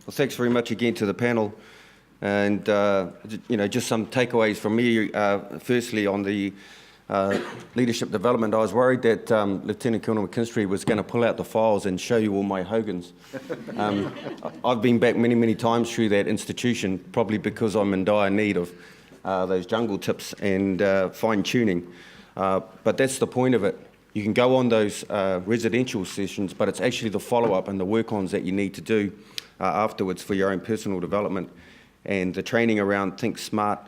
Well, thanks very much again to the panel. And, just some takeaways from me. Firstly, on the leadership development, I was worried that Lieutenant Colonel McKinstry was going to pull out the files and show you all my Hogans. I've been back many, many times through that institution, probably because I'm in dire need of those jungle tips and fine-tuning. But that's the point of it. You can go on those residential sessions, but it's actually the follow-up and the work-ons that you need to do afterwards for your own personal development. And the training around Think Smart,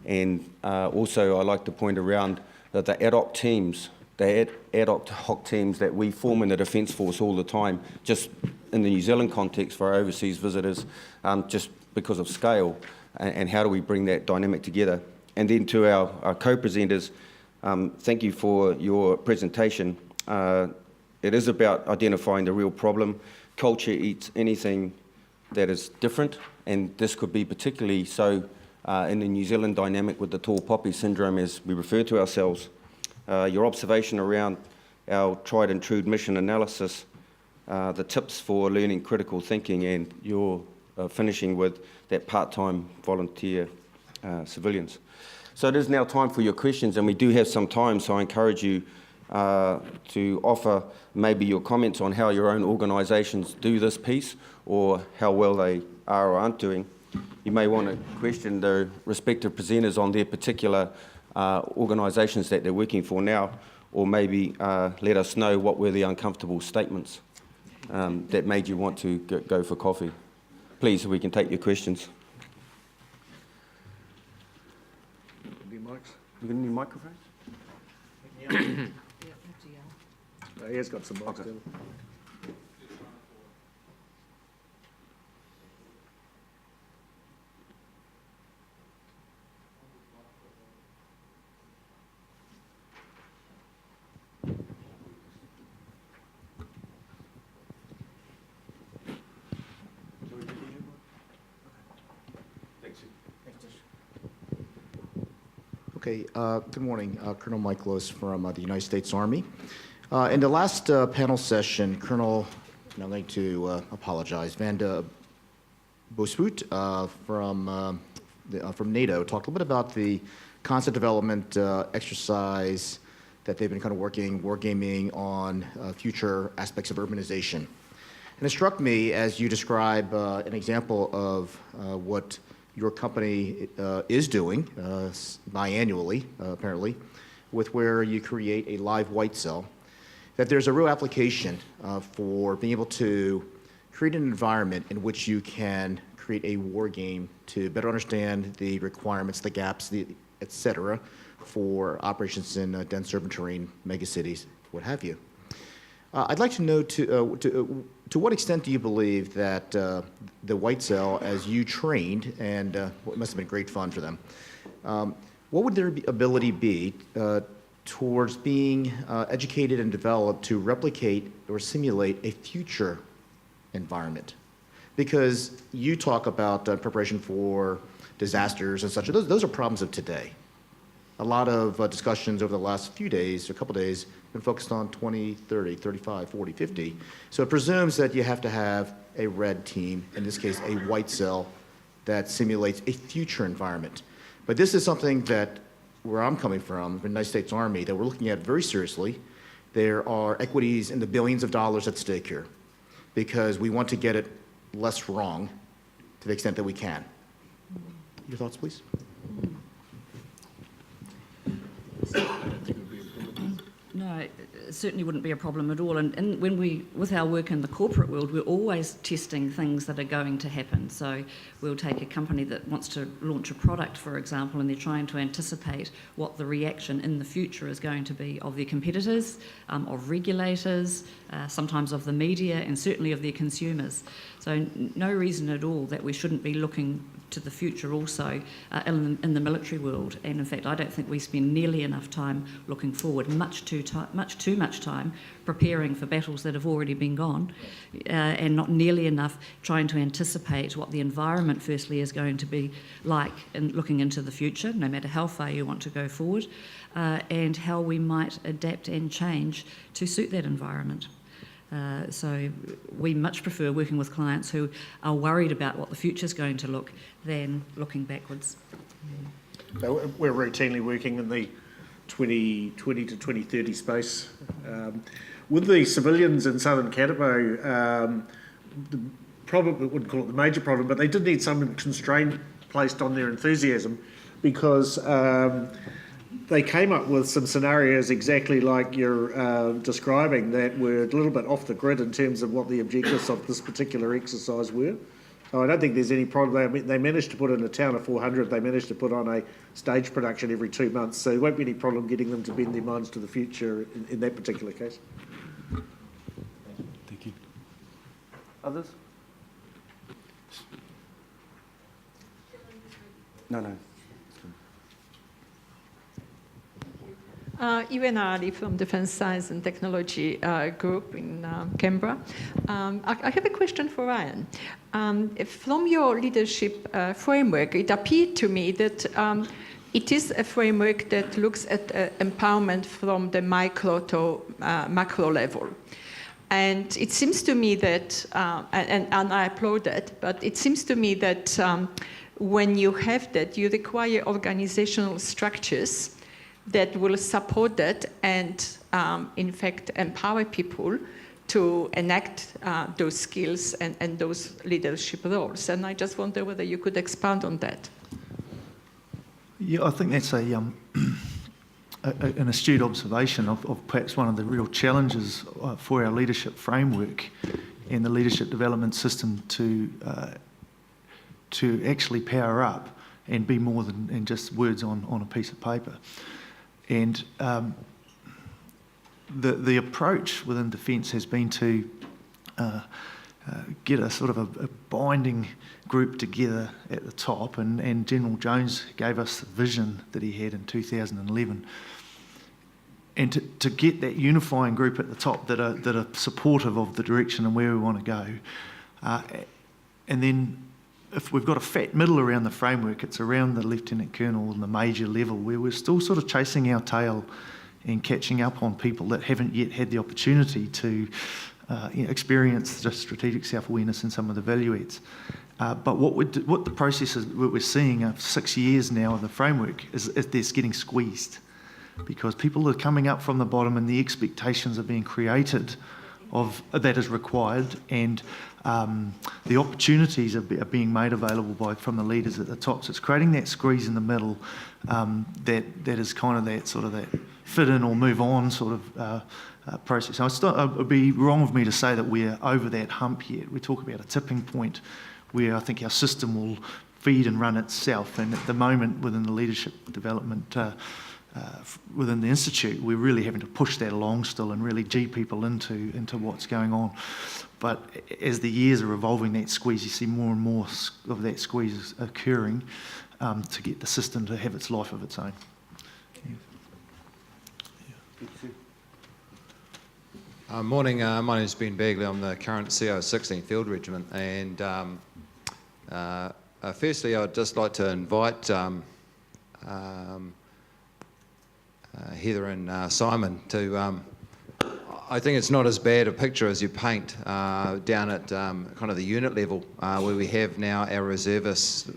and also I like to point around that the ad hoc teams, the ad hoc teams that we form in the Defence Force all the time, just in the New Zealand context for our overseas visitors, just because of scale, and how do we bring that dynamic together. And then to our co-presenters, thank you for your presentation. It is about identifying the real problem. Culture eats anything that is different, and this could be particularly so in the New Zealand dynamic with the tall poppy syndrome, as we refer to ourselves. Your observation around our tried and true mission analysis, the tips for learning critical thinking, and your finishing with that part-time volunteer civilians. So it is now time for your questions, and we do have some time, so I encourage you to offer maybe your comments on how your own organisations do this piece, or how well they are or aren't doing. You may want to question the respective presenters on their particular organisations that they're working for now, or maybe let us know what were the uncomfortable statements that made you want to go for coffee. Please, we can take your questions. Any mics? You got any microphones? He has got some mics. Okay. Okay, good morning. Colonel Mike Lewis from the United States Army. In the last panel session, Colonel, and I'm going to apologize, Van de Boswoet from NATO talked a little bit about the concept development exercise that they've been kind of wargaming on future aspects of urbanization. And it struck me as you describe an example of what your company is doing biannually, apparently, with where you create a live white cell, that there's a real application for being able to create an environment in which you can create a war game to better understand the requirements, the gaps, et cetera, for operations in dense urban terrain, megacities, what have you. I'd like to know to what extent do you believe that the white cell, as you trained, and it must have been great fun for them, what would their ability be towards being educated and developed to replicate or simulate a future environment? Because you talk about preparation for disasters and such. Those are problems of today. A lot of discussions over the last few days, a couple days, have been focused on 20, 30, 35, 40, 50. So it presumes that you have to have a red team, in this case a white cell, that simulates a future environment. But this is something that, where I'm coming from, the United States Army, that we're looking at very seriously. There are equities in the billions of dollars at stake here, because we want to get it less wrong to the extent that we can. Your thoughts, please? No, it certainly wouldn't be a problem at all. And when with our work in the corporate world, we're always testing things that are going to happen. So we'll take a company that wants to launch a product, for example, and they're trying to anticipate what the reaction in the future is going to be of their competitors, of regulators, sometimes of the media, and certainly of their consumers. So no reason at all that we shouldn't be looking to the future also in the military world. And in fact, I don't think we spend nearly enough time looking forward, much too much time preparing for battles that have already been gone, and not nearly enough trying to anticipate what the environment firstly is going to be like in looking into the future, no matter how far you want to go forward, and how we might adapt and change to suit that environment. So we much prefer working with clients who are worried about what the future's going to look than looking backwards. So we're routinely working in the 2020 to 2030 space. With the civilians in southern Katapo, the problem, I wouldn't call it the major problem, but they did need some constraint placed on their enthusiasm, because they came up with some scenarios exactly like you're describing that were a little bit off the grid in terms of what the objectives of this particular exercise were. So I don't think there's any problem. They managed to put in a town of 400, they managed to put on a stage production every 2 months, so there won't be any problem getting them to bend their minds to the future in that particular case. Thank you. Others? No. Ivana Ali from Defence Science and Technology Group in Canberra. I have a question for Ryan. From your leadership framework, it appeared to me that it is a framework that looks at empowerment from the micro to macro level. And it seems to me that, and I applaud that, but it seems to me that when you have that, you require organizational structures that will support that and, in fact, empower people to enact those skills and those leadership roles. And I just wonder whether you could expand on that. Yeah, I think that's an astute observation of perhaps one of the real challenges for our leadership framework and the leadership development system to actually power up and be more than just words on a piece of paper. And the approach within Defence has been to get a sort of a binding group together at the top, and General Jones gave us the vision that he had in 2011. And to get that unifying group at the top that are supportive of the direction and where we want to go. And then if we've got a fat middle around the framework, it's around the Lieutenant Colonel and the major level, where we're still sort of chasing our tail and catching up on people that haven't yet had the opportunity to experience the strategic self-awareness and some of the value adds. But what the process is, what we're seeing of 6 years now of the framework is it's getting squeezed, because people are coming up from the bottom and the expectations are being created of that is required, and the opportunities are being made available from the leaders at the top. So it's creating that squeeze in the middle that is kind of that sort of that fit in or move on sort of process. It would be wrong of me to say that we're over that hump yet. We talk about a tipping point where I think our system will feed and run itself, and at the moment within the leadership development within the Institute, we're really having to push that along still and really G people into what's going on. But as the years are evolving, that squeeze, you see more and more of that squeeze occurring to get the system to have its life of its own. Morning, my name is Ben Bagley. I'm the current CO of 16th Field Regiment, and firstly I'd just like to invite Heather and Simon to, I think it's not as bad a picture as you paint down at kind of the unit level, where we have now our reservists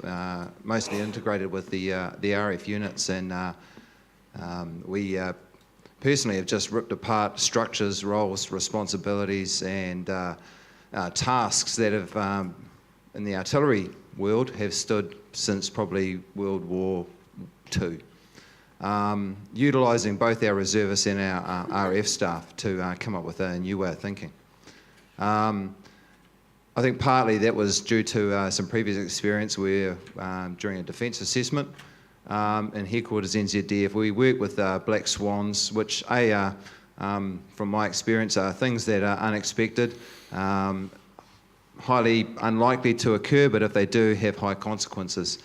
mostly integrated with the RF units, and we personally have just ripped apart structures, roles, responsibilities, and tasks that have, in the artillery world, have stood since probably World War II. Utilising both our reservists and our RF staff to come up with a new way of thinking. I think partly that was due to some previous experience where during a defence assessment in headquarters NZDF, we work with black swans, which from my experience are things that are unexpected, highly unlikely to occur, but if they do, have high consequences.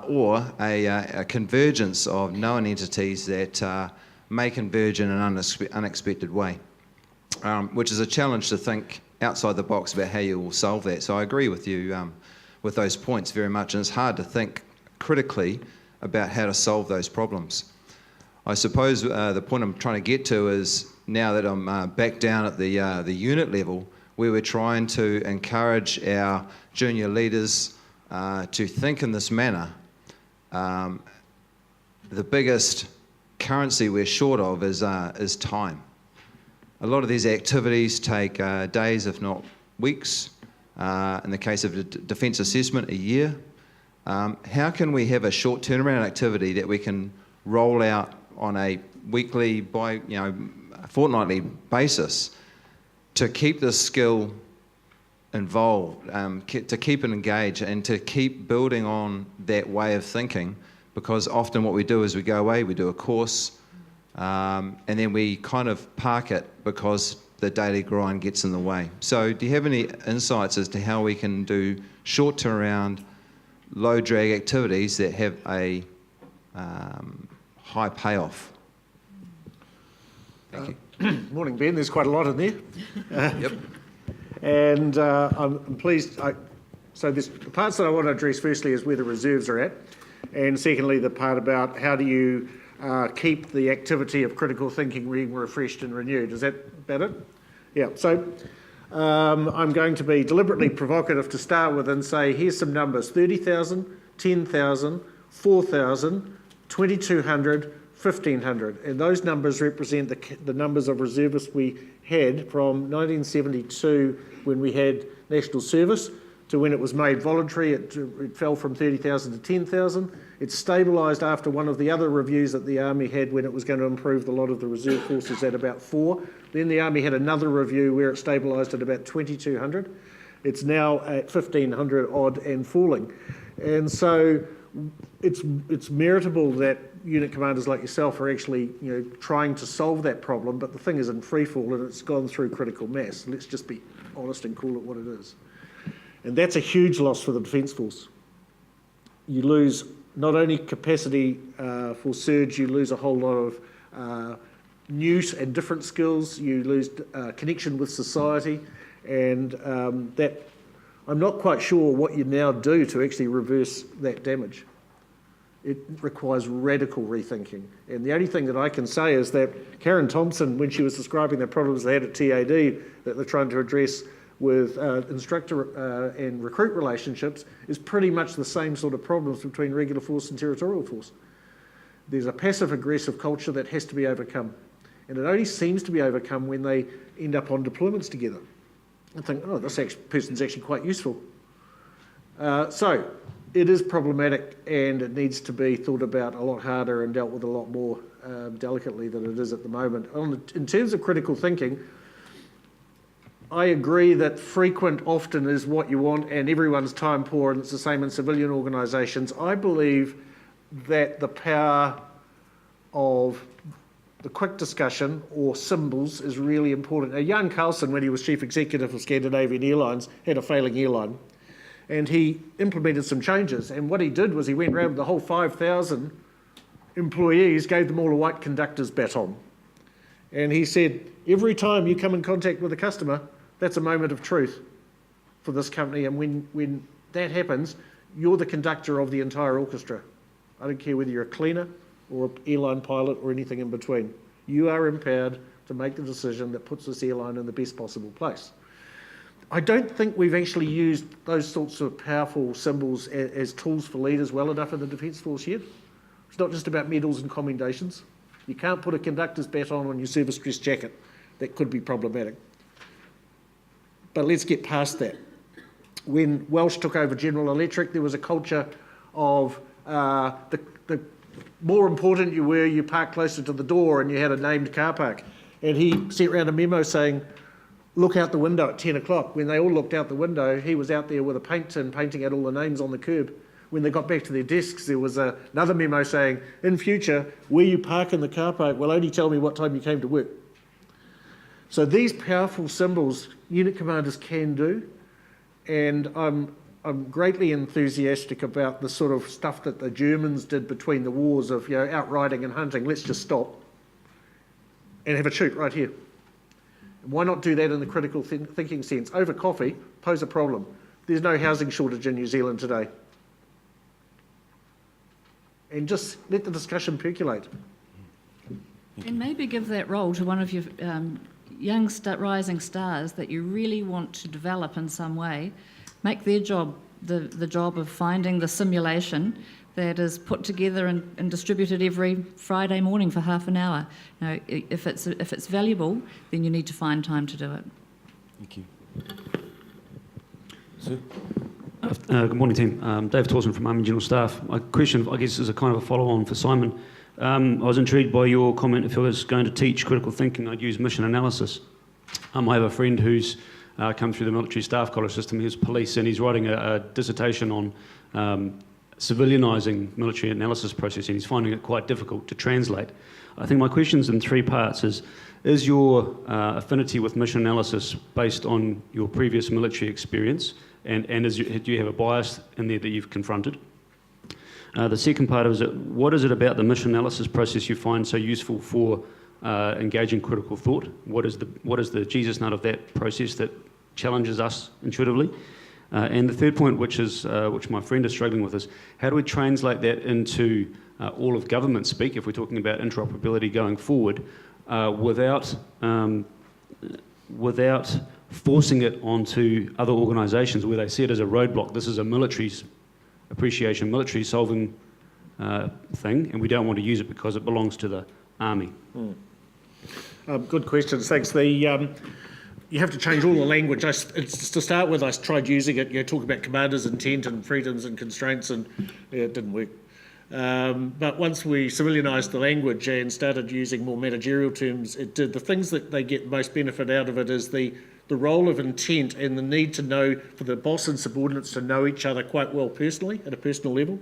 Or a convergence of known entities that may converge in an unexpected way, which is a challenge to think outside the box about how you will solve that. So I agree with you with those points very much, and it's hard to think critically about how to solve those problems. I suppose the point I'm trying to get to is now that I'm back down at the unit level, where we're trying to encourage our junior leaders to think in this manner. The biggest currency we're short of is time. A lot of these activities take days, if not weeks. In the case of the defence assessment, a year. How can we have a short turnaround activity that we can roll out on a weekly, fortnightly basis to keep this skill involved, to keep it engaged, and to keep building on that way of thinking? Because often what we do is we go away, we do a course, and then we kind of park it because the daily grind gets in the way. So do you have any insights as to how we can do short turnaround, low drag activities that have a high payoff? Thank you. Morning, Ben. There's quite a lot in there. Yep. And I'm pleased. So the parts that I want to address firstly is where the reserves are at. And secondly, the part about how do you keep the activity of critical thinking being refreshed and renewed. Is that about it? Yeah. So I'm going to be deliberately provocative to start with and say, here's some numbers: 30,000, 10,000, 4,000, 2,200, 1,500. And those numbers represent the numbers of reservists we had from 1972, when we had national service, to when it was made voluntary. It fell from 30,000 to 10,000. It stabilised after one of the other reviews that the Army had, when it was going to improve a lot of the reserve forces, at about 4. Then the Army had another review where it stabilised at about 2,200. It's now at 1,500 odd and falling. And so it's meritable that unit commanders like yourself are actually trying to solve that problem, but the thing is in free fall and it's gone through critical mass. Let's just be honest and call it what it is. And that's a huge loss for the Defence Force. You lose not only capacity for surge, you lose a whole lot of new and different skills, you lose connection with society, and that I'm not quite sure what you now do to actually reverse that damage. It requires radical rethinking. And the only thing that I can say is that Karen Thompson, when she was describing the problems they had at TAD that they're trying to address with instructor and recruit relationships, is pretty much the same sort of problems between regular force and territorial force. There's a passive-aggressive culture that has to be overcome. And it only seems to be overcome when they end up on deployments together and think, oh, this person's actually quite useful. So it is problematic, and it needs to be thought about a lot harder and dealt with a lot more delicately than it is at the moment. In terms of critical thinking, I agree that frequent often is what you want, and everyone's time poor, and it's the same in civilian organisations. I believe that the power of the quick discussion or symbols is really important. Now, Jan Carlson, when he was chief executive of Scandinavian Airlines, had a failing airline, and he implemented some changes. And what he did was he went around with the whole 5,000 employees, gave them all a white conductor's baton. And he said, every time you come in contact with a customer, that's a moment of truth for this company. And when that happens, you're the conductor of the entire orchestra. I don't care whether you're a cleaner or an airline pilot or anything in between. You are empowered to make the decision that puts this airline in the best possible place. I don't think we've actually used those sorts of powerful symbols as tools for leaders well enough in the Defence Force yet. It's not just about medals and commendations. You can't put a conductor's baton on your service dress jacket. That could be problematic. But let's get past that. When Welsh took over General Electric, there was a culture of the more important you were, you parked closer to the door and you had a named car park. And he sent around a memo saying, look out the window at 10 o'clock. When they all looked out the window, he was out there with a paint tin painting out all the names on the curb. When they got back to their desks, there was another memo saying, in future, where you park in the car park will only tell me what time you came to work. So these powerful symbols, unit commanders can do, and I'm greatly enthusiastic about the sort of stuff that the Germans did between the wars of out riding and hunting. Let's just stop and have a shoot right here. Why not do that in the critical thinking sense? Over coffee, pose a problem. There's no housing shortage in New Zealand today. And just let the discussion percolate. And maybe give that role to one of your young rising stars that you really want to develop in some way. Make their job the job of finding the simulation that is put together and distributed every Friday morning for half an hour. Now, if it's valuable, then you need to find time to do it. Thank you. Sir? Good morning, team. Dave Torson from Army General Staff. My question, I guess, is a kind of a follow-on for Simon. I was intrigued by your comment, if I was going to teach critical thinking, I'd use mission analysis. I have a friend who's come through the military staff college system. He was police, and he's writing a dissertation on civilianising military analysis process, and he's finding it quite difficult to translate. I think my question's in three parts. Is your affinity with mission analysis based on your previous military experience, and do you have a bias in there that you've confronted? The second part is, what is it about the mission analysis process you find so useful for engaging critical thought? What is the Jesus nut of that process that challenges us intuitively? And the third point, which my friend is struggling with, is how do we translate that into all of government speak, if we're talking about interoperability going forward, without forcing it onto other organisations where they see it as a roadblock. This is a military's appreciation, military solving thing, and we don't want to use it because it belongs to the army. Good questions, thanks. You have to change all the language. To start with, I tried using it, talk about commander's intent and freedoms and constraints, and it didn't work. But once we civilianised the language and started using more managerial terms, it did. The things that they get most benefit out of it is the role of intent and the need to know, for the boss and subordinates to know each other quite well personally, at a personal level.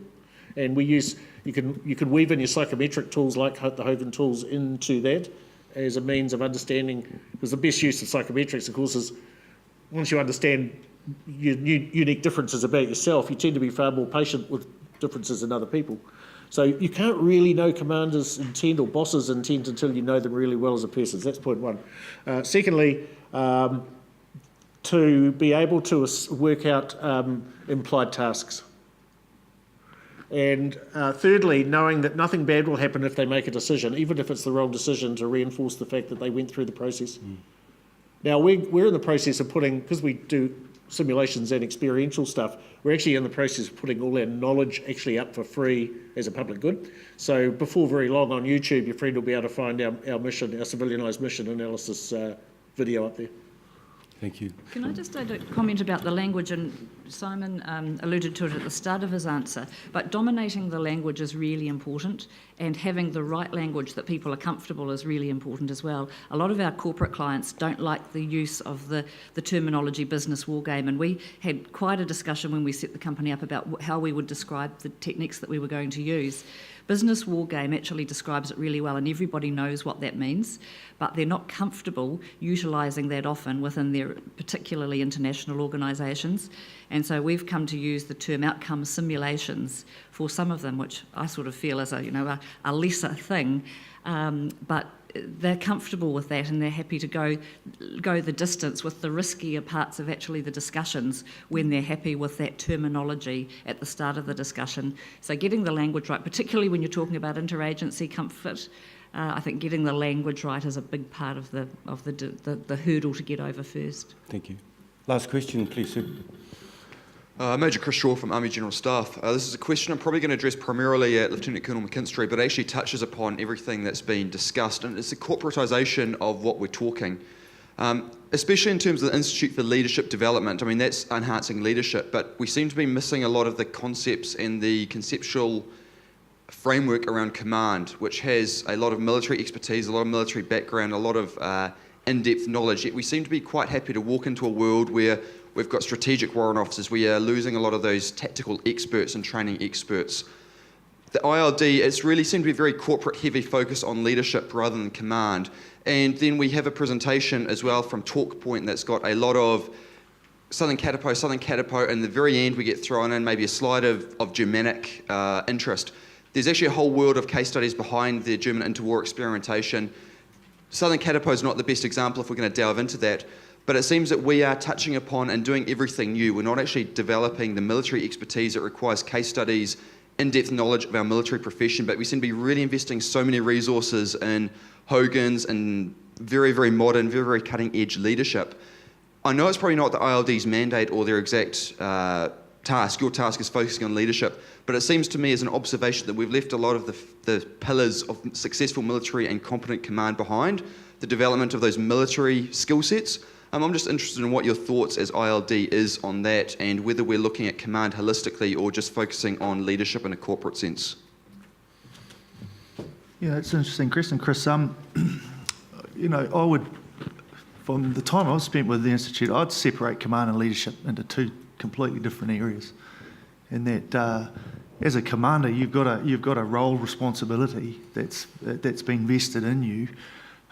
And you can weave in your psychometric tools like the Hogan tools into that as a means of understanding, because the best use of psychometrics, of course, is once you understand your unique differences about yourself, you tend to be far more patient with differences in other people. So you can't really know commander's intent or boss's intent until you know them really well as a person. That's point one. Secondly, to be able to work out implied tasks. And thirdly, knowing that nothing bad will happen if they make a decision, even if it's the wrong decision, to reinforce the fact that they went through the process. Now, we're in the process of putting, because we do simulations and experiential stuff, we're actually in the process of putting all our knowledge actually up for free as a public good. So before very long on YouTube, your friend will be able to find our mission, our civilianised mission analysis video up there. Thank you. Can I just add a comment about the language? And Simon alluded to it at the start of his answer, but dominating the language is really important, and having the right language that people are comfortable is really important as well. A lot of our corporate clients don't like the use of the terminology business war game, and we had quite a discussion when we set the company up about how we would describe the techniques that we were going to use. Business war game actually describes it really well, and everybody knows what that means, but they're not comfortable utilising that often within their particularly international organisations. And so we've come to use the term outcome simulations for some of them, which I sort of feel is a lesser thing, but they're comfortable with that, and they're happy to go the distance with the riskier parts of actually the discussions when they're happy with that terminology at the start of the discussion. So getting the language right, particularly when you're talking about interagency comfort, I think getting the language right is a big part of the hurdle to get over first. Thank you. Last question, please, sir. Major Chris Shaw from Army General Staff. This is a question I'm probably going to address primarily at Lieutenant Colonel McKinstry, but it actually touches upon everything that's been discussed, and it's the corporatisation of what we're talking, especially in terms of the Institute for Leadership Development. I mean, that's enhancing leadership, but we seem to be missing a lot of the concepts and the conceptual framework around command, which has a lot of military expertise, a lot of military background, a lot of in-depth knowledge, yet we seem to be quite happy to walk into a world where we've got strategic warrant officers. We are losing a lot of those tactical experts and training experts. The ILD, it's really seemed to be very corporate heavy focus on leadership rather than command. And then we have a presentation as well from Talk Point that's got a lot of Southern Katipo, and at the very end we get thrown in maybe a slide of Germanic interest. There's actually a whole world of case studies behind the German interwar experimentation. Southern Katipo is not the best example if we're going to delve into that, but it seems that we are touching upon and doing everything new. We're not actually developing the military expertise that requires case studies in-depth knowledge of our military profession, but we seem to be really investing so many resources in Hogan's and very, very modern, very, very cutting-edge leadership. I know it's probably not the ILD's mandate or their exact task. Your task is focusing on leadership, but it seems to me as an observation that we've left a lot of the pillars of successful military and competent command behind, the development of those military skill sets. I'm just interested in what your thoughts as ILD is on that, and whether we're looking at command holistically or just focusing on leadership in a corporate sense. Yeah, it's an interesting question, Chris. You know, I would, from the time I've spent with the Institute, I'd separate command and leadership into two completely different areas. In that, as a commander, you've got a role responsibility that's been vested in you,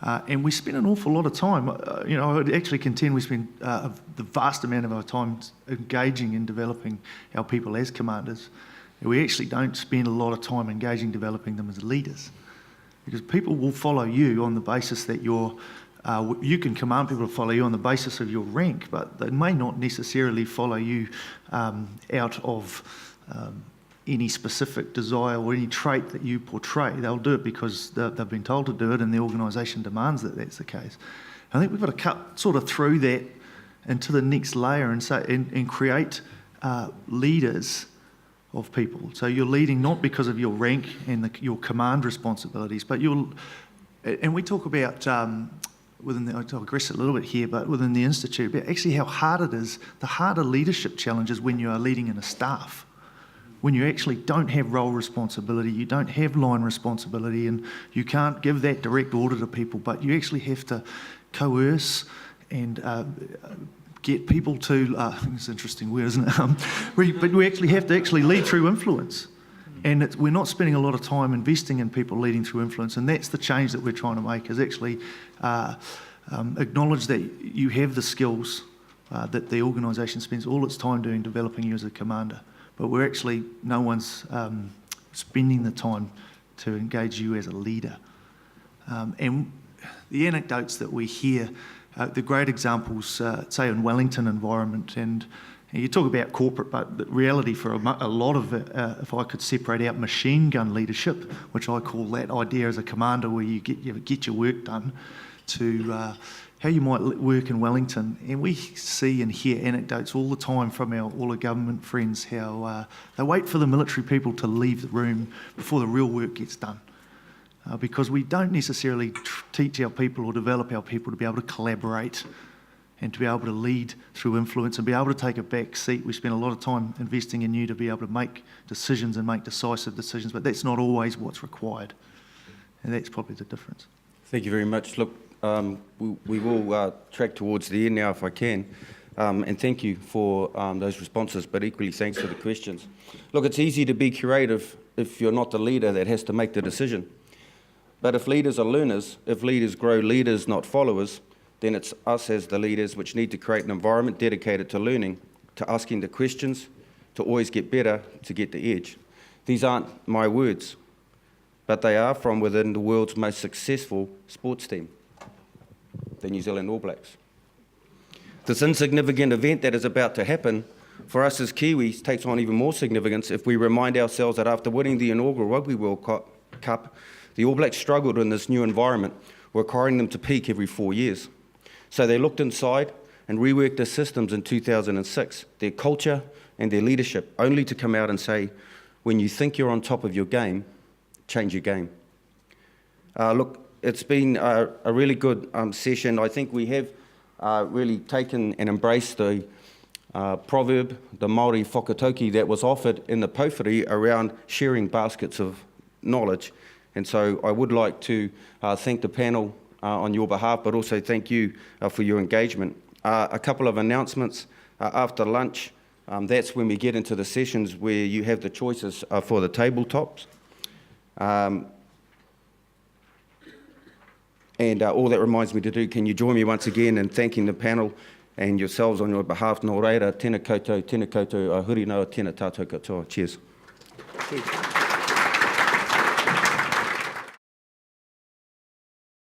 and we spend an awful lot of time. You know, I would actually contend we spend the vast amount of our time engaging in developing our people as commanders. And we actually don't spend a lot of time engaging developing them as leaders, because people will follow you on the basis that you can command people to follow you on the basis of your rank, but they may not necessarily follow you out of any specific desire or any trait that you portray. They'll do it because they've been told to do it and the organisation demands that that's the case. I think we've got to cut sort of through that into the next layer and create leaders of people. So you're leading not because of your rank and your command responsibilities, but and we talk about I'll digress a little bit here, but within the Institute, about actually how hard it is, the harder leadership challenges when you are leading in a staff, when you actually don't have role responsibility, you don't have line responsibility, and you can't give that direct order to people, but you actually have to coerce and get people to, I think it's an interesting word, isn't it? But we actually have to lead through influence. And we're not spending a lot of time investing in people leading through influence, and that's the change that we're trying to make, is actually acknowledge that you have the skills that the organisation spends all its time doing, developing you as a commander, but no one's spending the time to engage you as a leader. And the anecdotes that we hear, the great examples, say in Wellington environment, and you talk about corporate, but the reality for a lot of it, if I could separate out machine gun leadership, which I call that idea as a commander where you get your work done, to how you might work in Wellington. And we see and hear anecdotes all the time from all our government friends, how they wait for the military people to leave the room before the real work gets done. Because we don't necessarily teach our people or develop our people to be able to collaborate and to be able to lead through influence and be able to take a back seat. We spend a lot of time investing in you to be able to make decisions and make decisive decisions, but that's not always what's required. And that's probably the difference. Thank you very much. Look, we will track towards the end now if I can. And thank you for those responses, but equally thanks for the questions. Look, it's easy to be creative if you're not the leader that has to make the decision. But if leaders are learners, if leaders grow leaders, not followers, then it's us as the leaders which need to create an environment dedicated to learning, to asking the questions, to always get better, to get the edge. These aren't my words, but they are from within the world's most successful sports team, the New Zealand All Blacks. This insignificant event that is about to happen for us as Kiwis takes on even more significance if we remind ourselves that after winning the inaugural Rugby World Cup, the All Blacks struggled in this new environment, requiring them to peak every 4 years. So they looked inside and reworked their systems in 2006, their culture and their leadership, only to come out and say, when you think you're on top of your game, change your game. Look, it's been a really good session. I think we have really taken and embraced the proverb, the Māori whakatauki that was offered in the Pauwhiri around sharing baskets of knowledge. And so I would like to thank the panel on your behalf, but also thank you for your engagement. A couple of announcements after lunch. That's when we get into the sessions where you have the choices for the tabletops. And all that reminds me to do, can you join me once again in thanking the panel and yourselves on your behalf. Nō reira, tēnā koutou, ahuri noa, tēnā tātou katoa. Cheers.